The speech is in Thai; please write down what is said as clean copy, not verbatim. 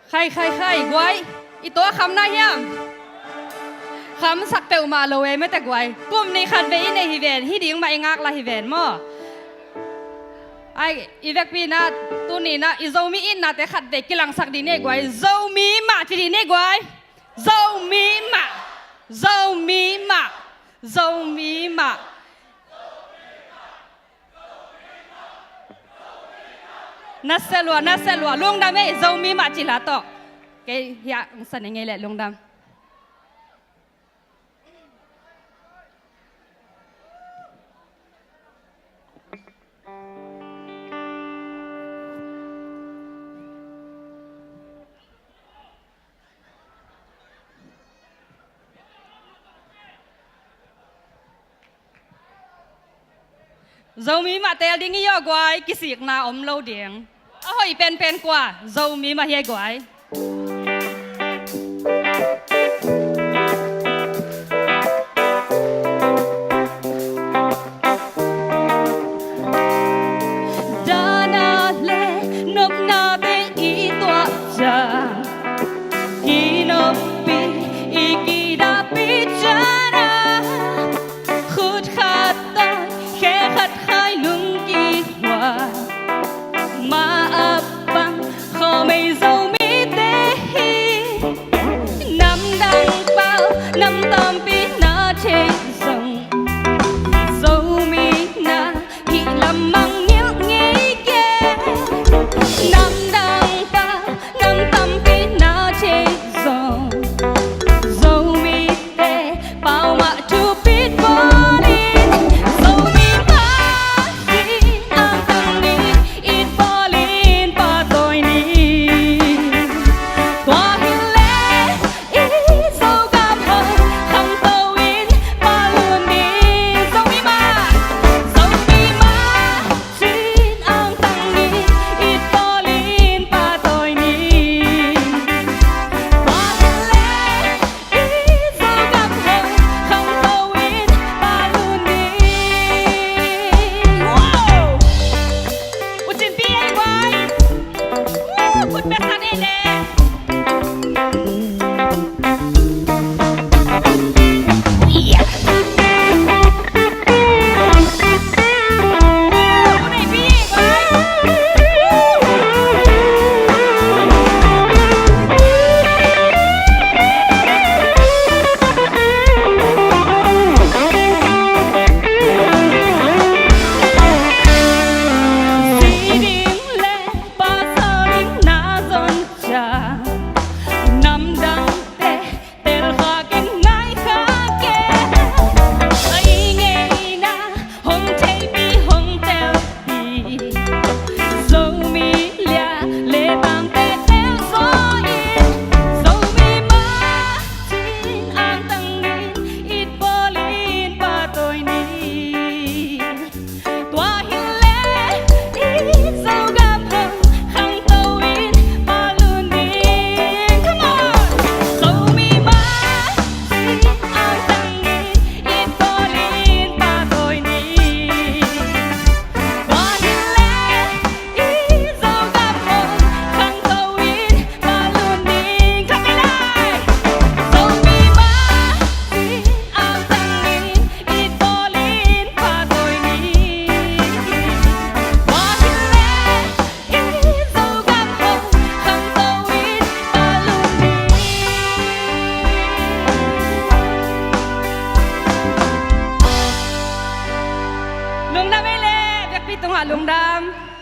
ใครกวยอีตัวคำน่าเยี่ยมคำสักเตวมาเลยไม่แต่กวยกลุ่มนี้ขัดเวในฮิเวนฮิดิ้งมาเองกละฮิเวนมั่วไออีเวกปีน่ะตัวนี้นะอีโซมีอินน่ะแต่ขัดเวกิลังสักดีเน่กวยโซมีมาที่ดีเน่กวยโซมีมานัสเซลัวลุงดำเอ้โซมีมาจิลาโตแกอยากสั่นยังไงแหละลุงดำdâu mí mà tèo đi nghĩ quái cái xịt na ôm lâu điện ôi pen qua dâu mí mà hay quái đã na lệ nộp na bên ý tọa cha ý nộp bi ý kỳ đã bi chaลุงดำไม่เละอยากปิดตรงหาลุงดำ